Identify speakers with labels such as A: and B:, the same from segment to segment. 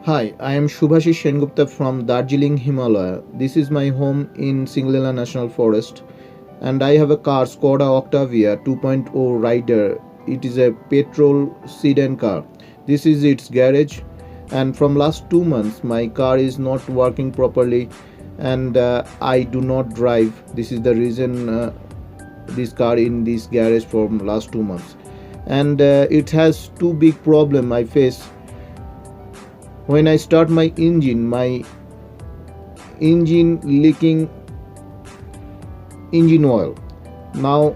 A: Hi, I am Shubhashish Enlightening from Darjeeling, Himalaya. This is my home in Singlela National Forest, and I have a car Skoda OCTAVIA 2.0 Rider. It is a petrol sedan car. This is its garage, and from last 2 months my car is not working properly, and I do not drive. This is the reason this car in this garage for last 2 months, and it has two big problem I face. When I start my engine leaking engine oil. Now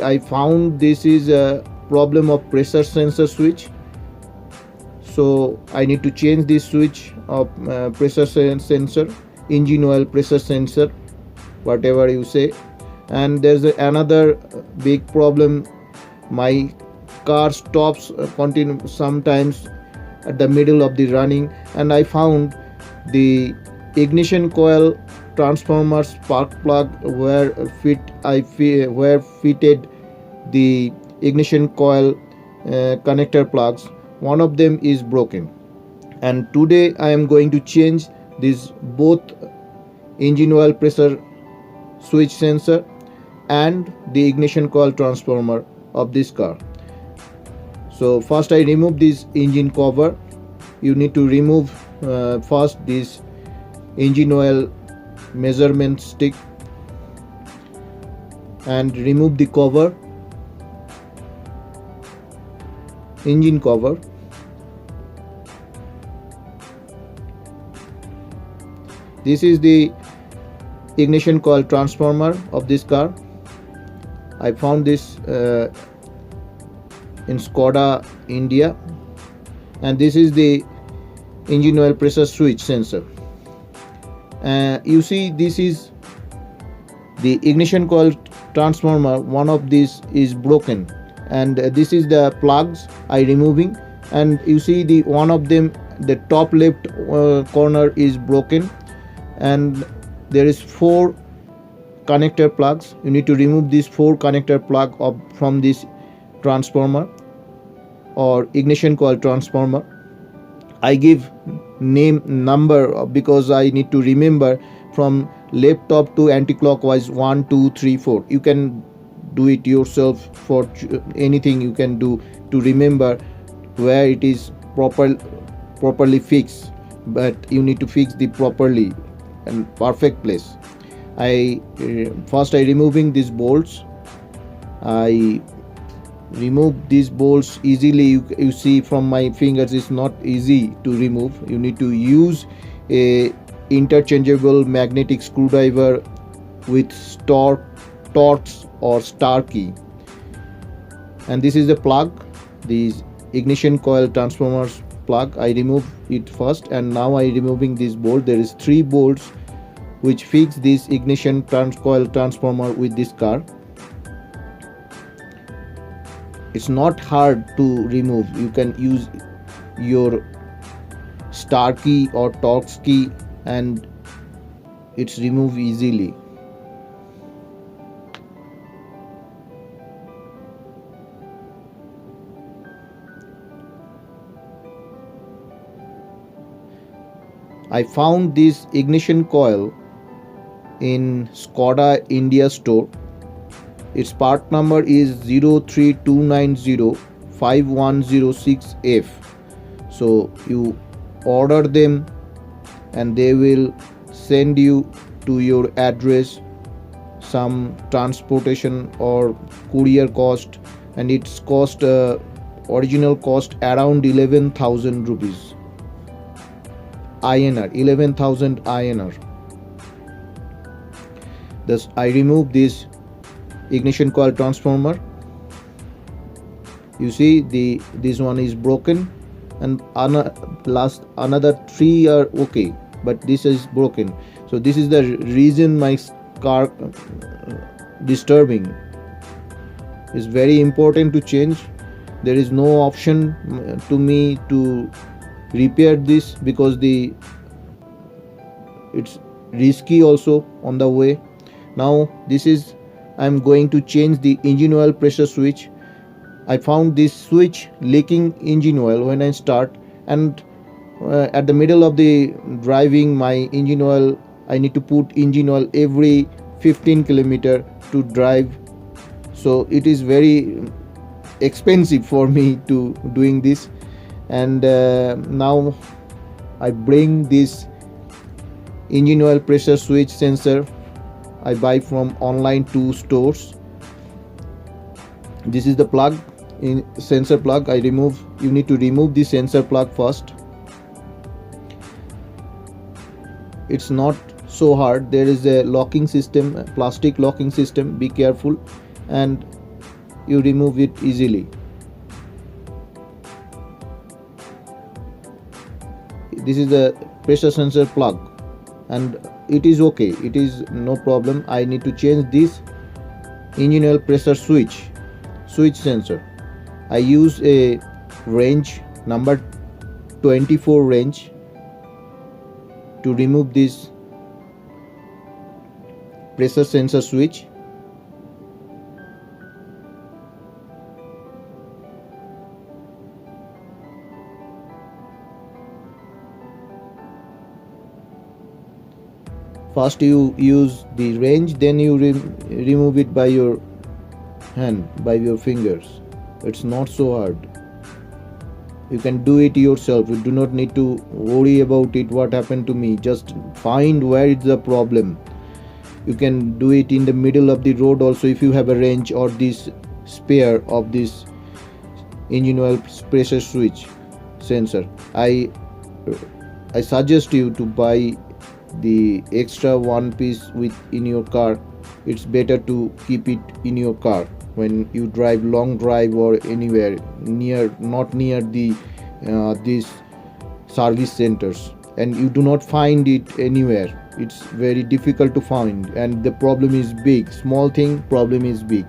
A: I found this is a problem of pressure sensor switch, so I need to change this switch of pressure sensor, engine oil pressure sensor, whatever you say. And there's another big problem. My car stops continue sometimes at the middle of the running, and I found the ignition coil transformer spark plug where where fitted the ignition coil connector plugs. One of them is broken, and today I am going to change this both engine oil pressure switch sensor and the ignition coil transformer of this car. So first I remove this engine cover. You need to remove first this engine oil measurement stick and remove the cover, engine cover. This is the ignition coil transformer of this car. I found this in Skoda, India, and this is the engine oil pressure switch sensor. You see, this is the ignition coil transformer. One of these is broken, and this is the plugs I removing, and you see the one of them, the top left corner is broken, and there is 4 connector plugs. You need to remove these 4 connector plug from this transformer or ignition coil transformer. I give name number because I need to remember from left top to anti-clockwise 1 2 3 4. You can do it yourself. For anything you can do to remember where it is properly fixed, but you need to fix the properly and perfect place. I removing these bolts. I remove these bolts easily. You see from my fingers, it's not easy to remove. You need to use a interchangeable magnetic screwdriver with Torx or star key. And this is the plug, this ignition coil transformers plug. I remove it first, and now I removing this bolt. There is 3 bolts which fix this ignition coil transformer with this car. It's not hard to remove. You can use your star key or Torx key and it's removed easily. I found this ignition coil in Skoda India store. Its part number is 032905106F. So you order them and they will send you to your address some transportation or courier cost, and its cost original cost around 11,000 rupees INR, 11,000 INR. Thus I remove this ignition coil transformer. You see this one is broken, and another 3 are okay, but this is broken. So this is the reason my car disturbing. It's very important to change. There is no option to me to repair this because it's risky also on the way. Now this is I'm going to change the engine oil pressure switch. I found this switch leaking engine oil when I start, and at the middle of the driving my engine oil, I need to put engine oil every 15 kilometer to drive, so it is very expensive for me to doing this. And now I bring this engine oil pressure switch sensor I buy from online 2 stores. This is the plug, in sensor plug. You need to remove the sensor plug first. It's not so hard. There is a locking system, a plastic locking system, be careful, and you remove it easily. This is the pressure sensor plug, and it is okay, it is no problem. I need to change this engine oil pressure switch sensor. I use a range number 24 range to remove this pressure sensor switch. First you use the range, then you remove it by your hand, by your fingers. It's not so hard. You can do it yourself. You do not need to worry about it, what happened to me. Just find where is the problem. You can do it in the middle of the road also if you have a range or this spare of this engine oil pressure switch sensor. I suggest you to buy the extra one piece in your car. It's better to keep it in your car when you drive long drive or anywhere not near the these service centers, and you do not find it anywhere. It's very difficult to find, and the problem is big. Small thing, problem is big.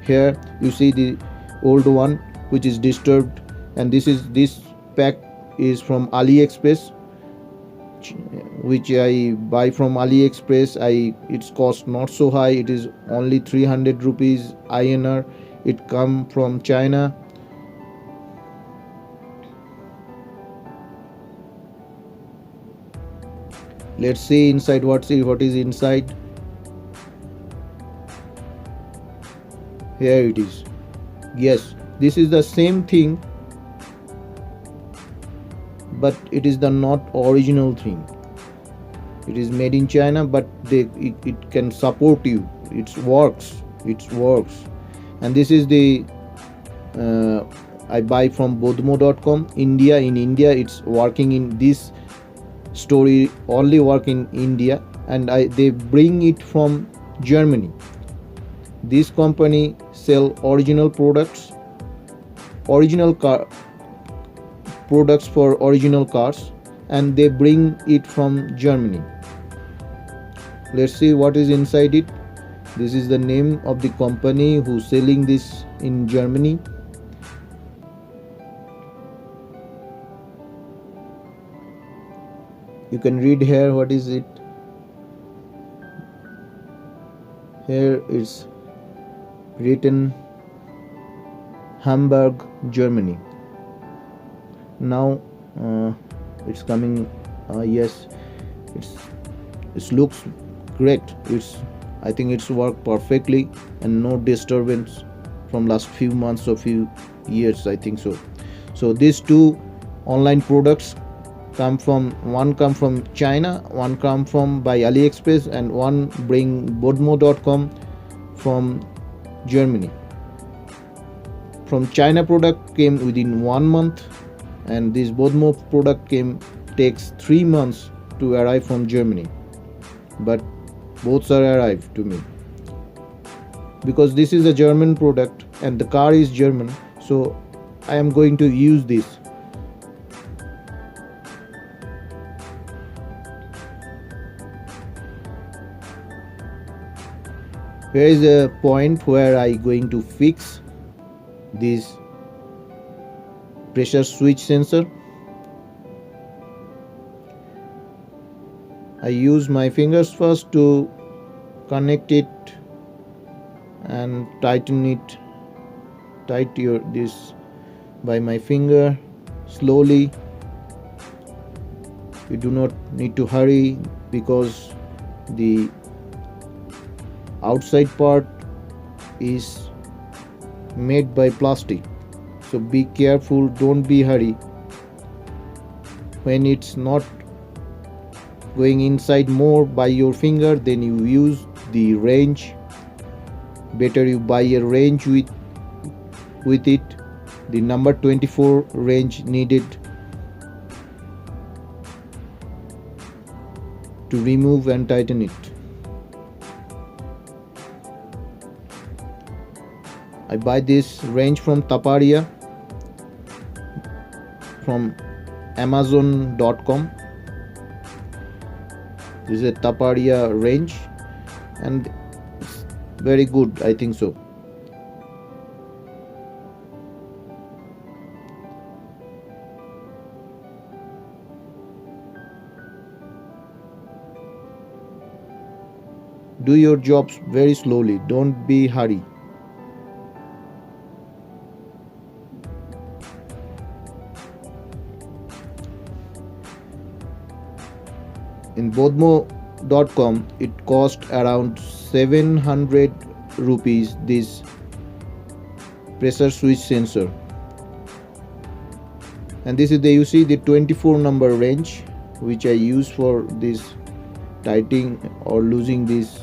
A: Here you see the old one which is disturbed, and this pack is from AliExpress, which I buy from AliExpress. Its cost not so high. It is only 300 rupees INR. It come from China. Let's see inside. What is inside. Here it is. Yes, this is the same thing, but it is the not original thing. It is made in China, but it can support you. It works. And this is the I buy from bodmo.com India. In India, it's working in this story, only work in India, and they bring it from Germany. This company sell original products, products for original cars, and they bring it from Germany. Let's see what is inside it. This is the name of the company who's selling this in Germany. You can read here what is it. Here it's written Hamburg, Germany. Now it's coming. Yes, it looks great. I think it's worked perfectly and no disturbance from last few months or few years, I think so. So these two online products come from China, one come from by AliExpress, and one bring bodmo.com from Germany. From China product came within 1 month, and this bodmo product takes 3 months to arrive from Germany. But both are arrived to me because this is a German product and the car is German, so I am going to use this. Here is a point where I going to fix this pressure switch sensor. I use my fingers first to connect it and tighten it. This by my finger slowly. You do not need to hurry because the outside part is made by plastic. So be careful, don't be hurry. When it's not going inside more by your finger, then you use the wrench. Better you buy a wrench with it. The number 24 wrench needed to remove and tighten it. I buy this wrench from Taparia from Amazon.com. This is a Taparia wrench and it's very good, I think so. Do your jobs very slowly, don't be hurry. In Bodmo.com it cost around 700 rupees this pressure switch sensor, and this is you see the 24 number wrench which I use for this tightening or losing this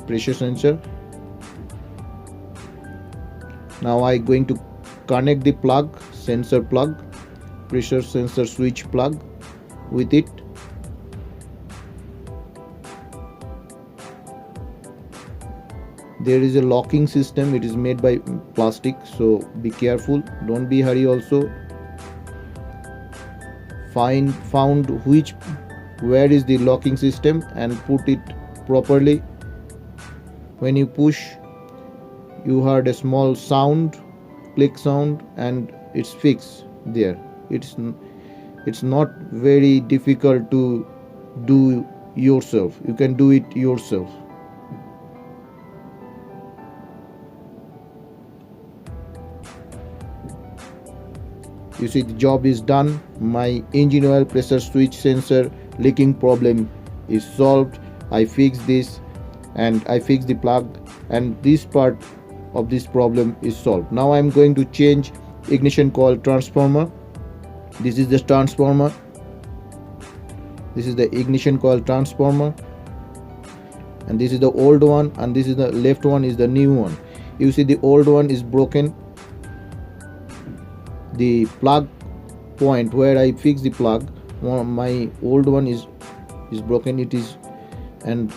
A: pressure sensor. Now I going to connect the plug, sensor plug, pressure sensor switch plug with it. There is a locking system, it is made by plastic, so be careful, don't be hurry also. Found where is the locking system and put it properly. When you push, you heard a small sound, click sound, and it's fixed there. It's not very difficult to do yourself. You can do it yourself. You see the job is done. My engine oil pressure switch sensor leaking problem is solved. I fixed this and I fixed the plug, and this part of this problem is solved. Now I am going to change ignition coil transformer. This is the transformer. This is the ignition coil transformer, and this is the old one, and this is the left one is the new one. You see the old one is broken. The plug point where I fix the plug, my old one is broken. It is, and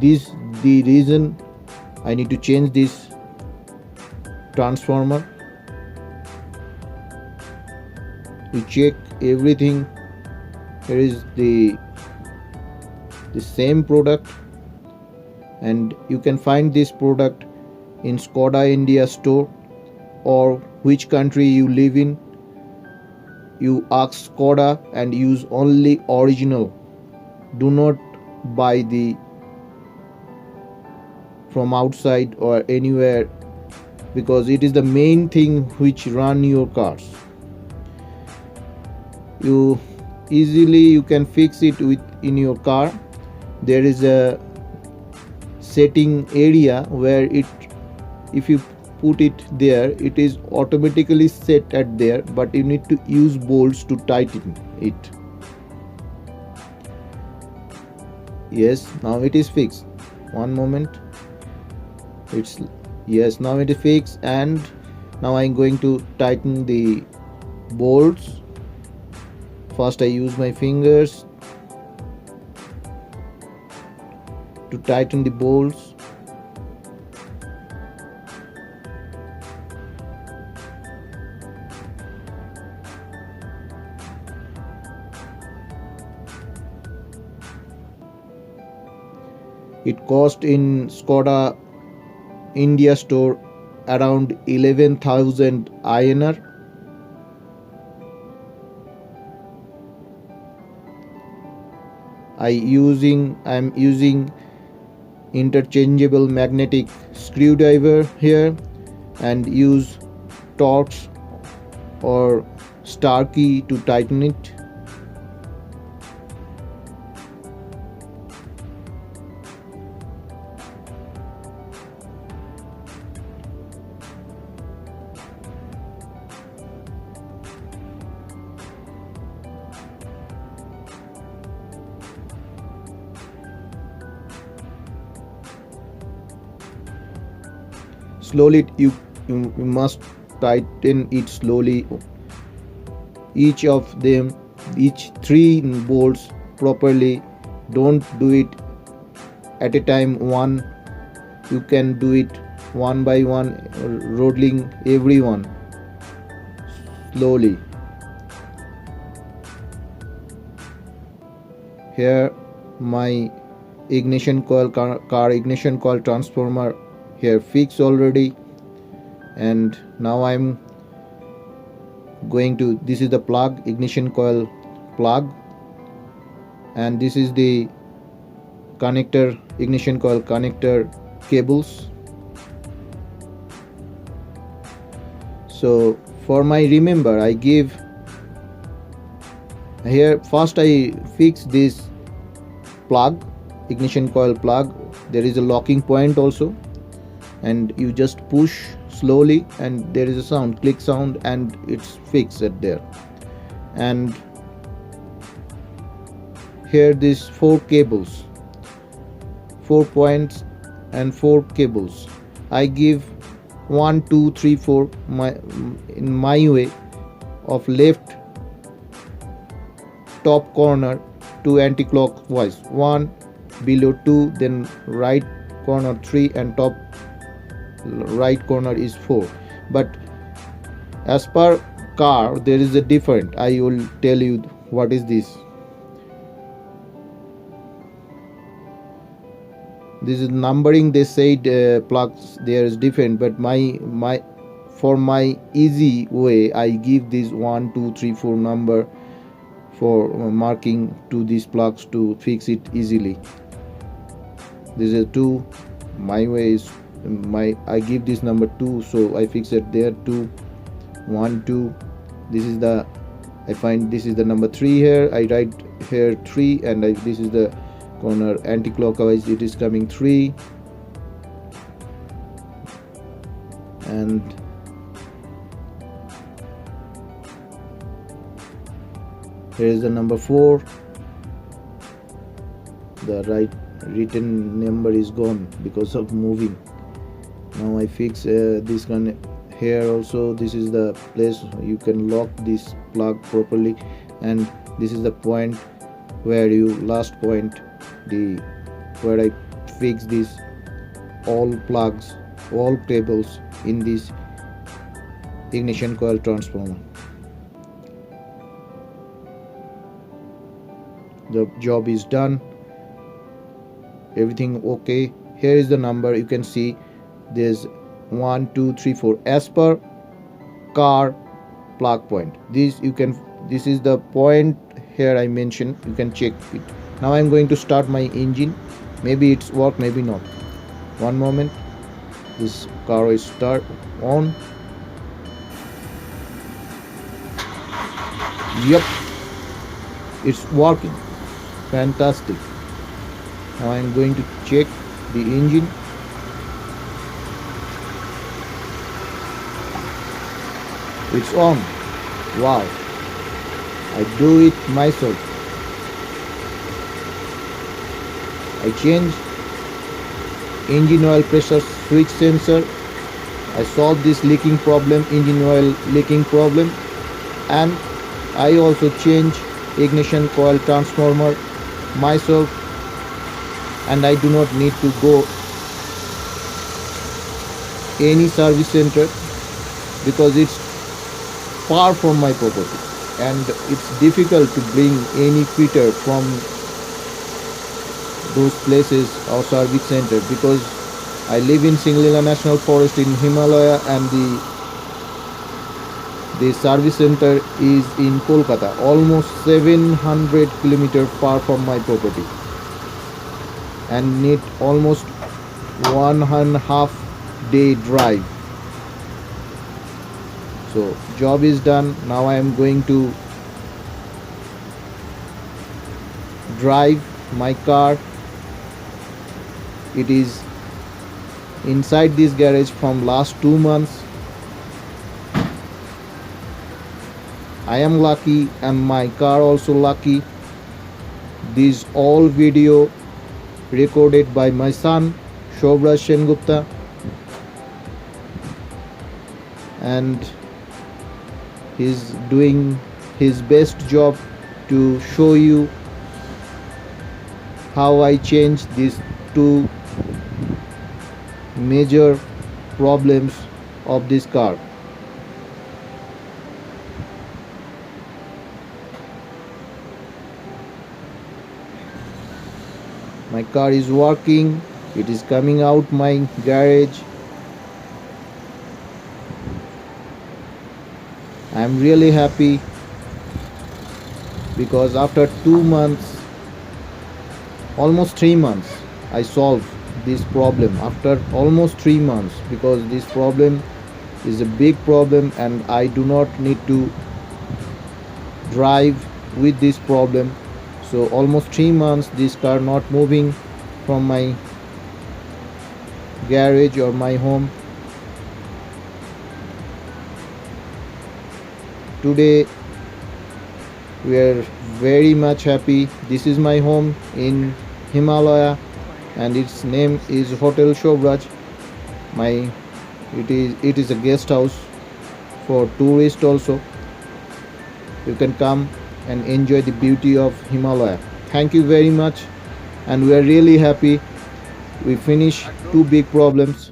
A: this the reason I need to change this transformer. You check everything. Here is the same product, and you can find this product in Skoda India store, or which country you live in. You ask Skoda and use only original. Do not buy the from outside or anywhere, because it is the main thing which run your cars. You can fix it in your car. There is a setting area where if you put it there, it is automatically set at there, but you need to use bolts to tighten it. Yes, now it is fixed. One moment. Yes, now it is fixed, and now I am going to tighten the bolts. First I use my fingers to tighten the bolts. It cost in Skoda India store around 11,000 INR. I am using interchangeable magnetic screwdriver here, and use Torx or star key to tighten it. slowly. You must tighten it slowly, each of them, each three bolts properly. Don't do it at a time one. You can do it one by one, rolling everyone slowly. Here my ignition coil, car ignition coil transformer here fixed already, and now I'm going to, this is the plug, ignition coil plug, and this is the connector, ignition coil connector cables. So for my remember, I give here, first I fix this plug, ignition coil plug. There is a locking point also, and you just push slowly and there is a sound, click sound, and it's fixed at there. And here these four cables, 4 points and 4 cables. I give 1 2 3 4 in my way of left top corner to anti-clockwise, 1 below 2, then right corner 3, and top right corner is 4. But as per car there is a different. I will tell you what is this. This is numbering, they said plugs there is different, but for my easy way I give this 1 2 3 4 number for marking to these plugs to fix it easily. This is 2. My way is I give this number 2, so I fix it there. 2 1 2. This is the, I find this is the number 3 here. I write here 3, and this is the corner anti-clockwise, it is coming 3, and here is the number 4. The right written number is gone because of moving. Now I fix this one here also. This is the place you can lock this plug properly, and this is the point where you last point, the where I fix this all plugs, all cables in this ignition coil transformer. The job is done, everything okay. Here is the number, you can see there's 1 2 3 4 as per car plug point. This is the point here I mentioned, you can check it. Now I'm going to start my engine. Maybe it's work, maybe not. One moment. This car is start on. Yep, it's working. Fantastic. Now I'm going to check the engine. It's on. Wow, I do it myself. I change engine oil pressure switch sensor. I solve this leaking problem, engine oil leaking problem, and I also change ignition coil transformer myself, and I do not need to go any service center because it's far from my property, and it's difficult to bring any fitter from those places or service center, because I live in Singlila National Forest in Himalaya, and the service center is in Kolkata, almost 700 kilometers far from my property, and need almost 1.5 day drive. So job is done. Now I am going to drive my car. It is inside this garage from last 2 months. I am lucky and my car also lucky. This all video recorded by my son Shubhashish Enlightening. and he's doing his best job to show you how I changed these two major problems of this car. My car is working, it is coming out my garage. I am really happy because after 2 months, almost 3 months, I solved this problem. After almost 3 months, because this problem is a big problem and I do not need to drive with this problem. So almost 3 months this car not moving from my garage or my home. Today we are very much happy. This is my home in Himalaya and its name is Hotel Shovraj. It is a guest house for tourists also. You can come and enjoy the beauty of Himalaya. Thank you very much, and we are really happy. We finished two big problems.